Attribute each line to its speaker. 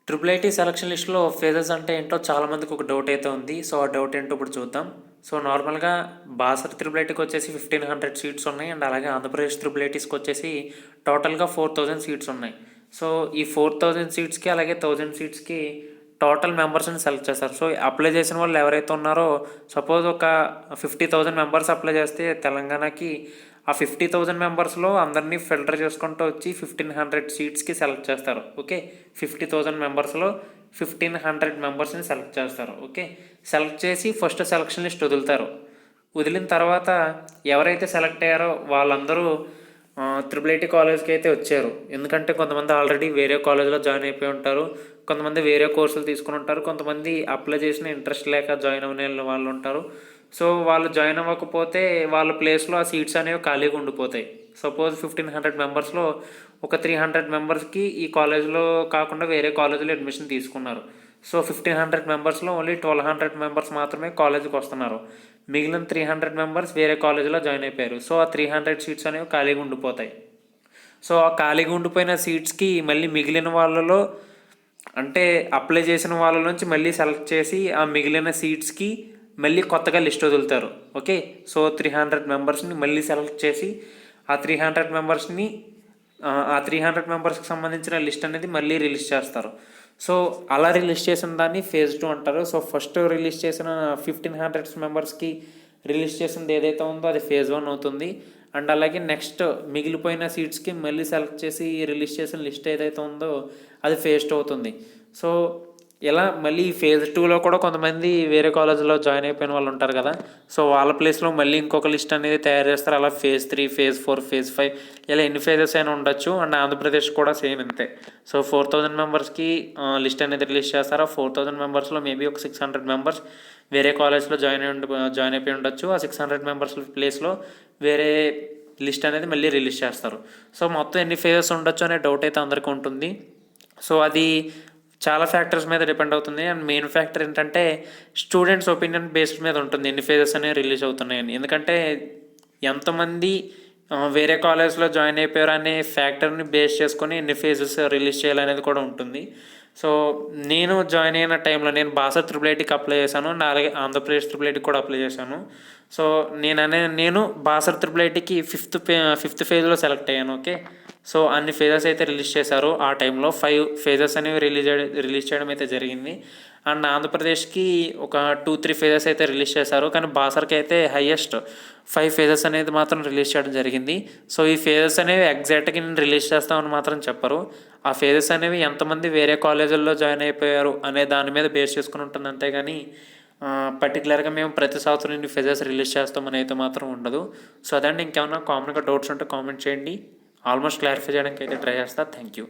Speaker 1: Triple IT selection లిస్ట్లో phases అంటే ఏంటో చాలామందికి ఒక డౌట్ అయితే ఉంది. సో ఆ డౌట్ ఏంటో ఇప్పుడు చూద్దాం. సో నార్మల్గా బాసర్ ట్రిపుల్ ఐటీకి వచ్చేసి 1500 సీట్స్ ఉన్నాయి. అండ్ అలాగే ఆంధ్రప్రదేశ్ ట్రిపుల్ ఐటీస్కి వచ్చేసి టోటల్గా 4000 సీట్స్ ఉన్నాయి. సో ఈ 4000 సీట్స్కి అలాగే 1000 సీట్స్కి టోటల్ మెంబర్స్ని సెలెక్ట్ చేస్తారు. సో అప్లై చేసిన వాళ్ళు ఎవరైతే ఉన్నారో, సపోజ్ ఒక 50,000 మెంబర్స్ అప్లై చేస్తే తెలంగాణకి ఆ 50,000 మెంబర్స్లో అందరినీ ఫిల్టర్ చేసుకుంటూ వచ్చి 1500 సీట్స్కి సెలెక్ట్ చేస్తారు. ఓకే, 50,000 మెంబర్స్లో 1500 మెంబర్స్ని సెలెక్ట్ చేస్తారు. ఓకే, సెలెక్ట్ చేసి ఫస్ట్ సెలక్షన్ లిస్ట్ వదులుతారు. వదిలిన తర్వాత ఎవరైతే సెలెక్ట్ అయ్యారో వాళ్ళందరూ ట్రిపుల్ ఐటీ కాలేజ్కి అయితే వచ్చారు. ఎందుకంటే కొంతమంది ఆల్రెడీ వేరే కాలేజ్లో జాయిన్ అయిపోయి ఉంటారు, కొంతమంది వేరే కోర్సులు తీసుకుని ఉంటారు, కొంతమంది అప్లై చేసిన ఇంట్రెస్ట్ లేక జాయిన్ అవ్వని వాళ్ళు ఉంటారు. సో వాళ్ళు జాయిన్ అవ్వకపోతే వాళ్ళ ప్లేస్లో ఆ సీట్స్ అనేవి ఖాళీగా ఉండిపోతాయి. సపోజ్ 1500 మెంబర్స్లో ఒక 300 మెంబర్స్కి ఈ కాలేజ్లో కాకుండా వేరే కాలేజీలో అడ్మిషన్ తీసుకున్నారు. సో 1500 మెంబర్స్లో ఓన్లీ 1200 మెంబర్స్ మాత్రమే కాలేజీకి వస్తున్నారు. మిగిలిన 300 మెంబర్స్ వేరే కాలేజీలో జాయిన్ అయిపోయారు. సో ఆ 300 సీట్స్ అనేవి ఖాళీగా ఉండిపోతాయి. సో ఆ ఖాళీగా ఉండిపోయిన సీట్స్కి మళ్ళీ మిగిలిన వాళ్ళలో, అంటే అప్లై చేసిన వాళ్ళ నుంచి మళ్ళీ సెలెక్ట్ చేసి ఆ మిగిలిన సీట్స్కి మళ్ళీ కొత్తగా లిస్ట్ వదులుతారు. ఓకే, సో 300 మెంబర్స్ని మళ్ళీ సెలెక్ట్ చేసి ఆ 300 మెంబర్స్ని ఆ 300 మెంబర్స్కి సంబంధించిన లిస్ట్ అనేది మళ్ళీ రిలీజ్ చేస్తారు. సో అలా రిలీజ్ చేసిన దాన్ని ఫేజ్ 2 అంటారు. సో ఫస్ట్ రిలీజ్ చేసిన 1500 మెంబర్స్కి రిలీజ్ చేసింది ఏదైతే ఉందో అది ఫేజ్ 1 అవుతుంది. అండ్ అలాగే నెక్స్ట్ మిగిలిపోయిన సీట్స్కి మళ్ళీ సెలెక్ట్ చేసి రిలీజ్ చేసిన లిస్ట్ ఏదైతే ఉందో అది ఫేజ్ 2 అవుతుంది. సో ఇలా మళ్ళీ ఫేజ్ 2లో కూడా కొంతమంది వేరే కాలేజీలో జాయిన్ అయిపోయిన వాళ్ళు ఉంటారు కదా. సో వాళ్ళ ప్లేస్లో మళ్ళీ ఇంకొక లిస్ట్ అనేది తయారు చేస్తారు. అలా ఫేజ్ 3, ఫేజ్ 4, ఫేజ్ 5 ఇలా ఎన్ని ఫేజెస్ అయినా ఉండొచ్చు. అండ్ ఆంధ్రప్రదేశ్ కూడా సేమ్ ఇంతే. సో 4000 మెంబర్స్కి లిస్ట్ అనేది రిలీజ్ చేస్తారు. 4000 మెంబర్స్లో మేబీ ఒక 600 మెంబర్స్ వేరే కాలేజ్లో జాయిన్ అయిపోయి ఉండొచ్చు. ఆ 600 మెంబర్స్ ప్లేస్లో వేరే లిస్ట్ అనేది మళ్ళీ రిలీజ్ చేస్తారు. సో మొత్తం ఎన్ని ఫేజెస్ ఉండొచ్చు అనే డౌట్ అయితే అందరికీ ఉంటుంది. సో అది చాలా ఫ్యాక్టర్స్ మీద డిపెండ్ అవుతుంది. అండ్ మెయిన్ ఫ్యాక్టర్ ఏంటంటే స్టూడెంట్స్ ఒపీనియన్ బేస్డ్ మీద ఉంటుంది ఎన్ని ఫేజెస్ అనేవి రిలీజ్ అవుతున్నాయని. ఎందుకంటే ఎంతమంది వేరే కాలేజ్లో జాయిన్ అయిపోయారు అనే ఫ్యాక్టర్ని బేస్ చేసుకొని ఎన్ని ఫేజెస్ రిలీజ్ చేయాలనేది కూడా ఉంటుంది. సో నేను జాయిన్ అయిన టైంలో నేను బాసర్ ట్రిపుల్ ఐటీకి అప్లై చేశాను, అలాగే ఆంధ్రప్రదేశ్ ట్రిపుల్ ఐటీకి కూడా అప్లై చేశాను. సో నేను బాసర్ ట్రిపుల్ ఐటీకి ఫిఫ్త్ ఫేజ్లో సెలెక్ట్ అయ్యాను. ఓకే, సో అన్ని ఫేజెస్ అయితే రిలీజ్ చేశారు. ఆ టైంలో 5 ఫేజెస్ అనేవి రిలీజ్ చేయడం అయితే జరిగింది. అండ్ ఆంధ్రప్రదేశ్కి ఒక 2-3 ఫేజెస్ అయితే రిలీజ్ చేశారు. కానీ బాసర్కి అయితే హయ్యెస్ట్ 5 ఫేజెస్ అనేది మాత్రం రిలీజ్ చేయడం జరిగింది. సో ఈ ఫేజెస్ అనేవి ఎగ్జాక్ట్గా నేను రిలీజ్ చేస్తామని మాత్రం చెప్పరు. ఆ ఫేజెస్ అనేవి ఎంతమంది వేరే కాలేజీల్లో జాయిన్ అయిపోయారు అనే దాని మీద బేస్ చేసుకుని ఉంటుంది. అంతేగాని పర్టికులర్గా మేము ప్రతి సంవత్సరం ఇన్ని ఫేజెస్ రిలీజ్ చేస్తామని అయితే మాత్రం ఉండదు. సో అదండి. ఇంకేమన్నా కామన్గా డౌట్స్ ఉంటే కామెంట్ చేయండి. ఆల్మోస్ట్ క్లారిఫై చేయడానికి అయితే ట్రై చేస్తా. Thank you.